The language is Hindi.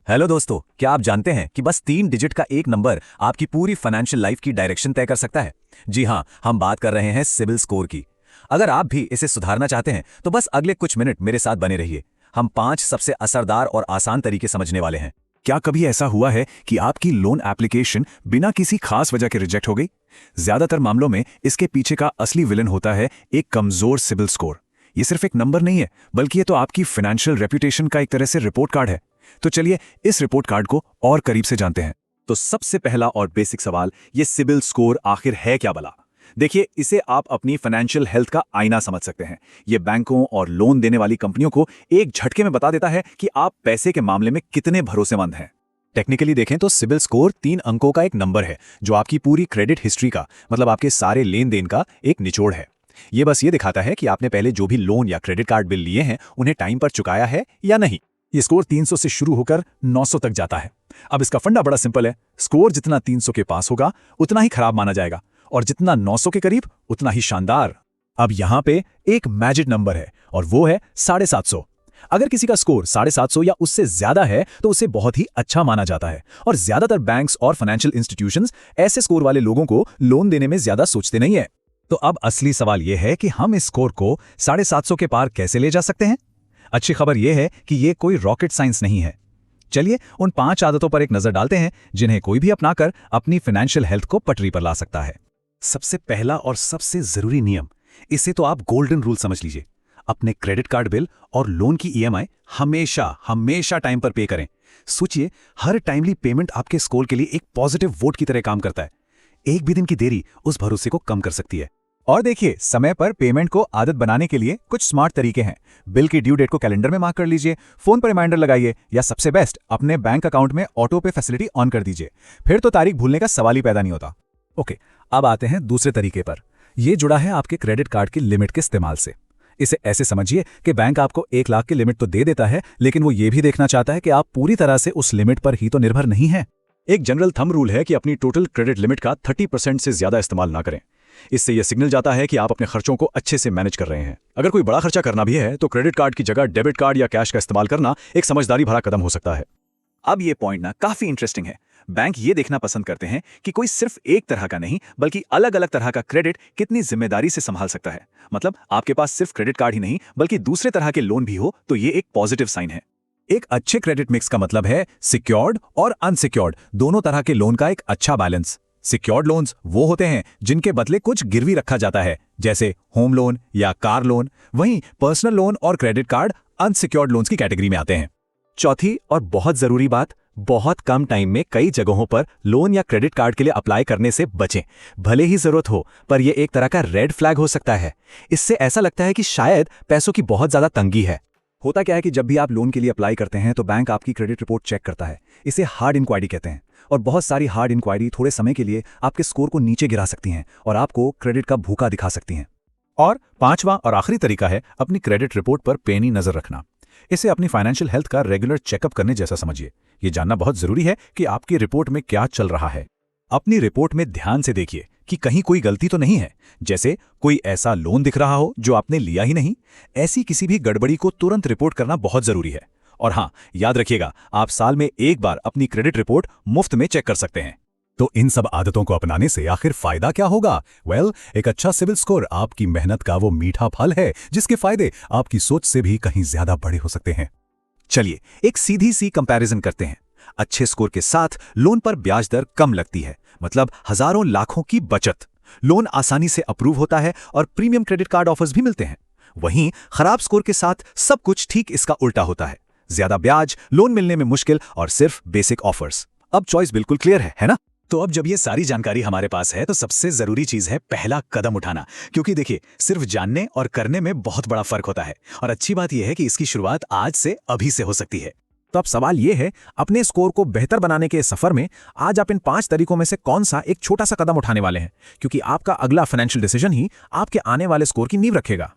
हेलो दोस्तों, क्या आप जानते हैं कि बस 3 डिजिट का एक नंबर आपकी पूरी फाइनेंशियल लाइफ की डायरेक्शन तय कर सकता है। जी हाँ, हम बात कर रहे हैं सिबिल स्कोर की। अगर आप भी इसे सुधारना चाहते हैं तो बस अगले कुछ मिनट मेरे साथ बने रहिए। हम 5 सबसे असरदार और आसान तरीके समझने वाले हैं। क्या कभी ऐसा हुआ है कि आपकी लोन एप्लीकेशन बिना किसी खास वजह के रिजेक्ट हो गई? ज्यादातर मामलों में इसके पीछे का असली विलन होता है एक कमजोर सिबिल स्कोर। ये सिर्फ एक नंबर नहीं है, बल्कि ये तो आपकी फाइनेंशियल रेपुटेशन का एक तरह से रिपोर्ट कार्ड है। तो चलिए इस रिपोर्ट कार्ड को और करीब से जानते हैं। तो सबसे पहला और बेसिक सवाल, ये सिबिल स्कोर आखिर है क्या भला? देखिए, इसे आप अपनी फाइनेंशियल हेल्थ का आईना समझ सकते हैं। ये बैंकों और लोन देने वाली कंपनियों को एक झटके में बता देता है कि आप पैसे के मामले में कितने भरोसेमंद हैं। टेक्निकली देखें तो सिबिल स्कोर 3 अंकों का एक नंबर है जो आपकी पूरी क्रेडिट हिस्ट्री का, मतलब आपके सारे लेन देन का एक निचोड़ है। ये बस ये दिखाता है कि आपने पहले जो भी लोन या क्रेडिट कार्ड बिल लिए हैं उन्हें टाइम पर चुकाया है या नहीं। ये स्कोर 300 से शुरू होकर 900 तक जाता है। अब इसका फंडा बड़ा सिंपल है। स्कोर जितना 300 के पास होगा उतना ही खराब माना जाएगा, और जितना 900 के करीब उतना ही शानदार। अब यहां पे एक मैजिक नंबर है और वो है 750। अगर किसी का स्कोर 750 या उससे ज्यादा है तो उसे बहुत ही अच्छा माना जाता है, और ज्यादातर बैंक्स और फाइनेंशियल इंस्टीट्यूशंस ऐसे स्कोर वाले लोगों को लोन देने में ज्यादा सोचते नहीं है। तो अब असली सवाल यह है कि हम इस स्कोर को 750 के पार कैसे ले जा सकते हैं। अच्छी खबर यह है कि यह कोई रॉकेट साइंस नहीं है। चलिए उन 5 आदतों पर एक नजर डालते हैं जिन्हें कोई भी अपनाकर अपनी फाइनेंशियल हेल्थ को पटरी पर ला सकता है। सबसे पहला और सबसे जरूरी नियम, इसे तो आप गोल्डन रूल समझ लीजिए। अपने क्रेडिट कार्ड बिल और लोन की ईएमआई हमेशा हमेशा टाइम पर पे करें। सोचिए, हर टाइमली पेमेंट आपके स्कोर के लिए एक पॉजिटिव वोट की तरह काम करता है। एक भी दिन की देरी उस भरोसे को कम कर सकती है। और देखिए, समय पर पेमेंट को आदत बनाने के लिए कुछ स्मार्ट तरीके हैं। बिल की ड्यू डेट को कैलेंडर में मार्क कर लीजिए, फोन पर रिमाइंडर लगाइए, या सबसे बेस्ट अपने बैंक अकाउंट में ऑटो पे फैसिलिटी ऑन कर दीजिए। फिर तो तारीख भूलने का सवाल ही पैदा नहीं होता। ओके, अब आते हैं दूसरे तरीके पर। यह जुड़ा है आपके क्रेडिट कार्ड की लिमिट के इस्तेमाल से। इसे ऐसे समझिए कि बैंक आपको 1 लाख की लिमिट तो दे देता है, लेकिन वो ये भी देखना चाहता है कि आप पूरी तरह से उस लिमिट पर ही तो निर्भर नहीं है। एक जनरल थंब रूल है कि अपनी टोटल क्रेडिट लिमिट का 30% से ज्यादा इस्तेमाल ना करें। इससे यह सिग्नल जाता है कि आप अपने खर्चों को अच्छे से मैनेज कर रहे हैं। अगर कोई बड़ा खर्चा करना भी है तो क्रेडिट कार्ड की जगह डेबिट कार्ड या कैश का इस्तेमाल करना एक समझदारी भरा कदम हो सकता है। अब ये पॉइंट ना काफी इंटरेस्टिंग है। बैंक ये देखना पसंद करते हैं कि कोई सिर्फ एक तरह का नहीं, बल्कि अलग अलग तरह का क्रेडिट कितनी जिम्मेदारी से संभाल सकता है। मतलब आपके पास सिर्फ क्रेडिट कार्ड ही नहीं, बल्कि दूसरे तरह के लोन भी हो तो ये एक पॉजिटिव साइन है। एक अच्छे क्रेडिट मिक्स का मतलब है सिक्योर्ड और अनसिक्योर्ड दोनों तरह के लोन का एक अच्छा बैलेंस। सिक्योर्ड लोन्स वो होते हैं जिनके बदले कुछ गिरवी रखा जाता है, जैसे होम लोन या कार लोन। वहीं पर्सनल लोन और क्रेडिट कार्ड अनसिक्योर्ड लोन्स की कैटेगरी में आते हैं। चौथी और बहुत जरूरी बात, बहुत कम टाइम में कई जगहों पर लोन या क्रेडिट कार्ड के लिए अप्लाई करने से बचें। भले ही जरूरत हो, पर यह एक तरह का रेड फ्लैग हो सकता है। इससे ऐसा लगता है कि शायद पैसों की बहुत ज्यादा तंगी है। होता क्या है कि जब भी आप लोन के लिए अप्लाई करते हैं तो बैंक आपकी क्रेडिट रिपोर्ट चेक करता है। इसे हार्ड इंक्वायरी कहते हैं, और बहुत सारी हार्ड इंक्वायरी थोड़े समय के लिए आपके स्कोर को नीचे गिरा सकती हैं और आपको क्रेडिट का भूखा दिखा सकती हैं। और 5वां और आखिरी तरीका है अपनी क्रेडिट रिपोर्ट पर पैनी नजर रखना। इसे अपनी फाइनेंशियल हेल्थ का रेगुलर चेकअप करने जैसा समझिए। ये जानना बहुत जरूरी है कि आपकी रिपोर्ट में क्या चल रहा है। अपनी रिपोर्ट में ध्यान से देखिए कि कहीं कोई गलती तो नहीं है, जैसे कोई ऐसा लोन दिख रहा हो जो आपने लिया ही नहीं। ऐसी किसी भी गड़बड़ी को तुरंत रिपोर्ट करना बहुत जरूरी है। और हाँ, याद रखिएगा, आप साल में एक बार अपनी क्रेडिट रिपोर्ट मुफ्त में चेक कर सकते हैं। तो इन सब आदतों को अपनाने से आखिर फायदा क्या होगा? एक अच्छा सिबिल स्कोर आपकी मेहनत का वो मीठा फल है जिसके फायदे आपकी सोच से भी कहीं ज्यादा बड़े हो सकते हैं। चलिए एक सीधी सी कंपैरिजन करते हैं। अच्छे स्कोर के साथ लोन पर ब्याज दर कम लगती है, मतलब हजारों लाखों की बचत। लोन आसानी से अप्रूव होता है और प्रीमियम क्रेडिट कार्ड ऑफर्स भी मिलते हैं। वहीं खराब स्कोर के साथ सब कुछ ठीक इसका उल्टा होता है। ज्यादा ब्याज, लोन मिलने में मुश्किल और सिर्फ बेसिक ऑफर्स। अब चॉइस बिल्कुल क्लियर है ना? तो अब जब ये सारी जानकारी हमारे पास है तो सबसे जरूरी चीज है पहला कदम उठाना। क्योंकि देखिए, सिर्फ जानने और करने में बहुत बड़ा फर्क होता है, और अच्छी बात यह है कि इसकी शुरुआत आज से अभी से हो सकती है। तो अब सवाल यह है, अपने स्कोर को बेहतर बनाने के सफर में आज आप इन 5 तरीकों में से कौन सा एक छोटा सा कदम उठाने वाले हैं? क्योंकि आपका अगला फाइनेंशियल डिसीजन ही आपके आने वाले स्कोर की नींव रखेगा।